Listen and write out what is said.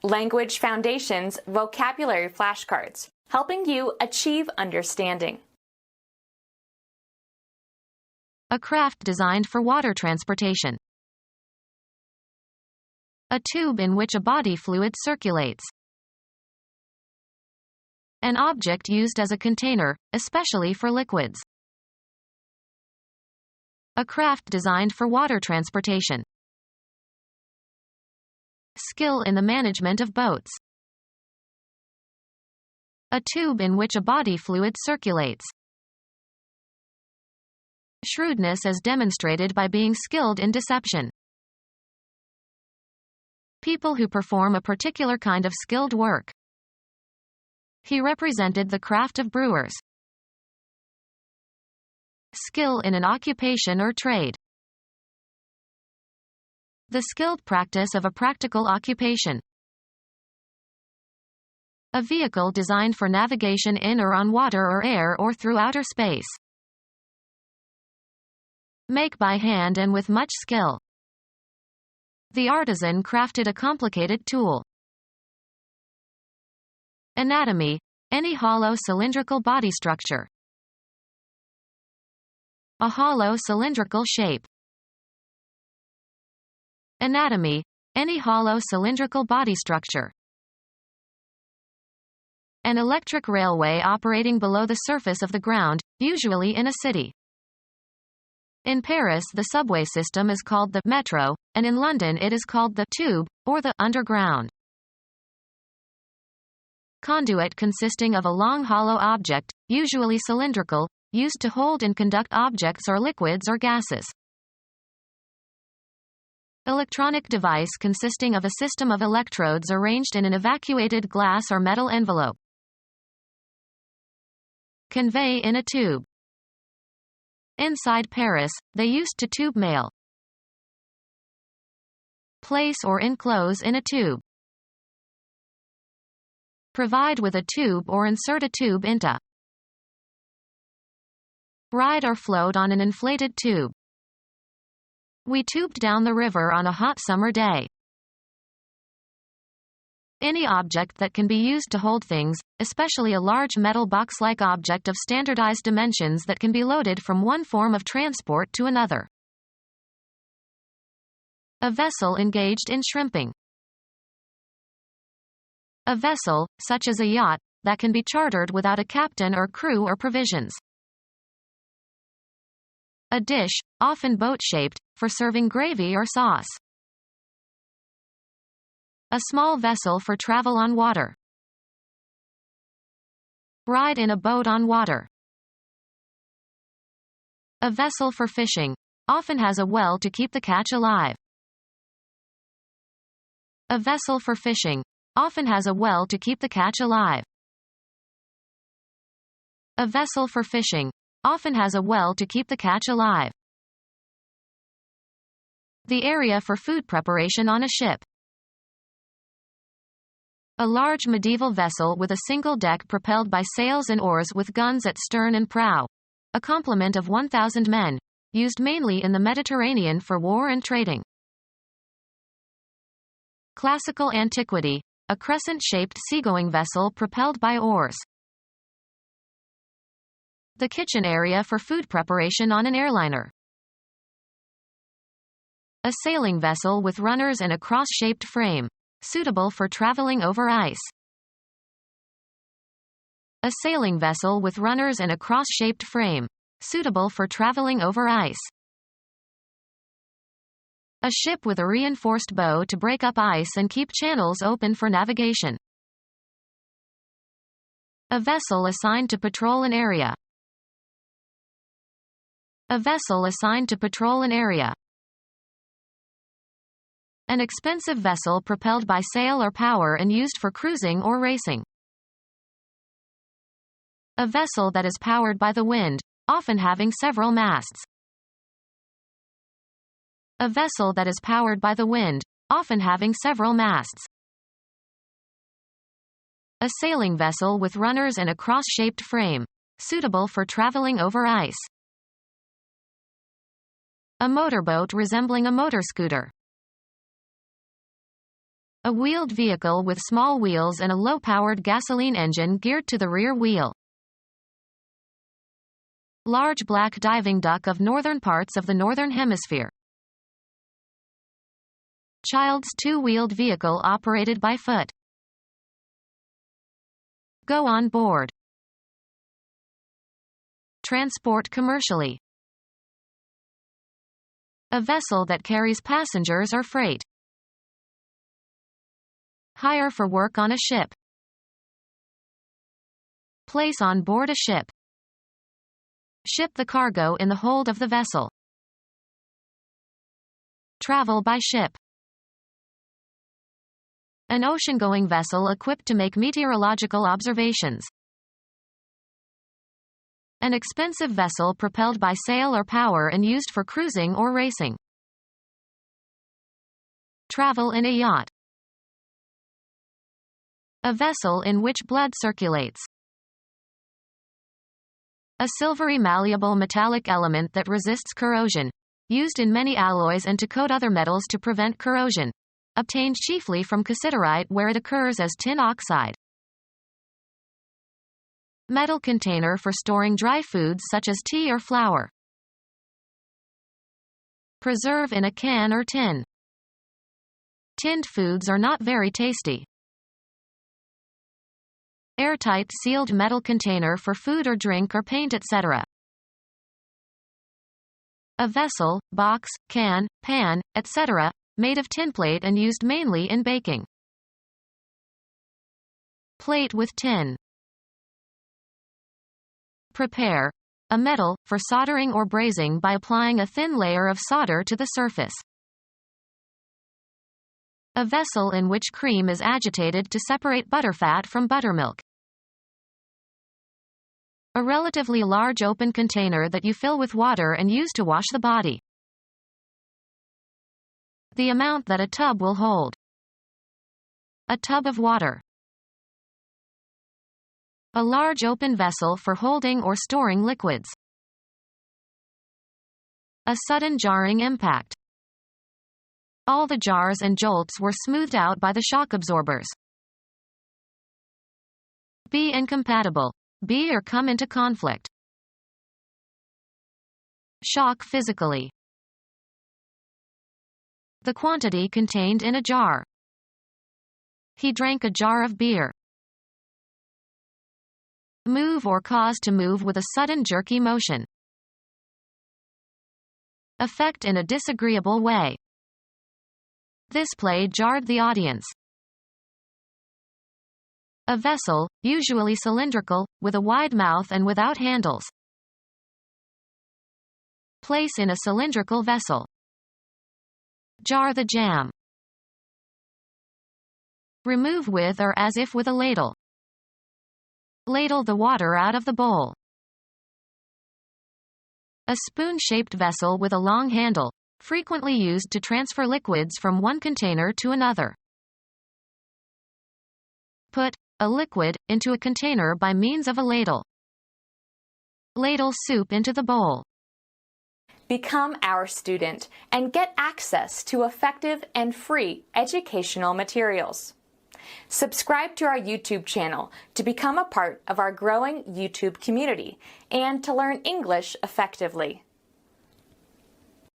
Language Foundations Vocabulary Flashcards, helping you achieve understanding. A craft designed for water transportation. A tube in which a body fluid circulates. An object used as a container, especially for liquids. A craft designed for water transportation. Skill in the management of boats. A tube in which a body fluid circulates. Shrewdness as demonstrated by being skilled in deception. People who perform a particular kind of skilled work. He represented the craft of brewers. Skill in an occupation or trade. The skilled practice of a practical occupation. A vehicle designed for navigation in or on water or air or through outer space. Make by hand and with much skill. The artisan crafted a complicated tool. Anatomy, any hollow cylindrical body structure. A hollow cylindrical shape. Anatomy, any hollow cylindrical body structure. An electric railway operating below the surface of the ground, usually in a city. In Paris, the subway system is called the metro, and in London it is called the tube, or the underground. Conduit consisting of a long hollow object, usually cylindrical, used to hold and conduct objects or liquids or gases. Electronic device consisting of a system of electrodes arranged in an evacuated glass or metal envelope. Convey in a tube. Inside Paris, they used to tube mail. Place or enclose in a tube. Provide with a tube or insert a tube into. Ride or float on an inflated tube. We tubed down the river on a hot summer day. Any object that can be used to hold things, especially a large metal box-like object of standardized dimensions that can be loaded from one form of transport to another. A vessel engaged in shrimping. A vessel, such as a yacht, that can be chartered without a captain or crew or provisions. A dish, often boat-shaped, for serving gravy or sauce. A small vessel for travel on water. Ride in a boat on water. A vessel for fishing, often has a well to keep the catch alive. A vessel for fishing, often has a well to keep the catch alive. A vessel for fishing, often has a well to keep the catch alive. The area for food preparation on a ship. A large medieval vessel with a single deck propelled by sails and oars with guns at stern and prow. A complement of 1,000 men. Used mainly in the Mediterranean for war and trading. Classical antiquity. A crescent-shaped seagoing vessel propelled by oars. The kitchen area for food preparation on an airliner. A sailing vessel with runners and a cross-shaped frame. Suitable for traveling over ice. A sailing vessel with runners and a cross-shaped frame. Suitable for traveling over ice. A ship with a reinforced bow to break up ice and keep channels open for navigation. A vessel assigned to patrol an area. A vessel assigned to patrol an area. An expensive vessel propelled by sail or power and used for cruising or racing. A vessel that is powered by the wind, often having several masts. A vessel that is powered by the wind, often having several masts. A sailing vessel with runners and a cross-shaped frame. Suitable for traveling over ice. A motorboat resembling a motor scooter. A wheeled vehicle with small wheels and a low-powered gasoline engine geared to the rear wheel. Large black diving duck of northern parts of the northern hemisphere. Child's two-wheeled vehicle operated by foot. Go on board. Transport commercially. A vessel that carries passengers or freight. Hire for work on a ship. Place on board a ship. Ship the cargo in the hold of the vessel. Travel by ship. An ocean-going vessel equipped to make meteorological observations. An expensive vessel propelled by sail or power and used for cruising or racing. Travel in a yacht. A vessel in which blood circulates. A silvery malleable metallic element that resists corrosion. Used in many alloys and to coat other metals to prevent corrosion. Obtained chiefly from cassiterite where it occurs as tin oxide. Metal container for storing dry foods such as tea or flour. Preserve in a can or tin. Tinned foods are not very tasty. Airtight sealed metal container for food or drink or paint, etc. A vessel, box, can, pan, etc., made of tinplate and used mainly in baking. Plate with tin. Prepare. A metal, for soldering or brazing by applying a thin layer of solder to the surface. A vessel in which cream is agitated to separate butterfat from buttermilk. A relatively large open container that you fill with water and use to wash the body. The amount that a tub will hold. A tub of water. A large open vessel for holding or storing liquids. A sudden jarring impact. All the jars and jolts were smoothed out by the shock absorbers. Be incompatible. Be or come into conflict. Shock physically. The quantity contained in a jar. He drank a jar of beer. Move or cause to move with a sudden jerky motion. Affect in a disagreeable way. This play jarred the audience. A vessel, usually cylindrical, with a wide mouth and without handles. Place in a cylindrical vessel. Jar the jam. Remove with or as if with a ladle. Ladle the water out of the bowl. A spoon-shaped vessel with a long handle, frequently used to transfer liquids from one container to another. Put a liquid into a container by means of a ladle. Ladle soup into the bowl. Become our student and get access to effective and free educational materials. Subscribe to our YouTube channel to become a part of our growing YouTube community and to learn English effectively.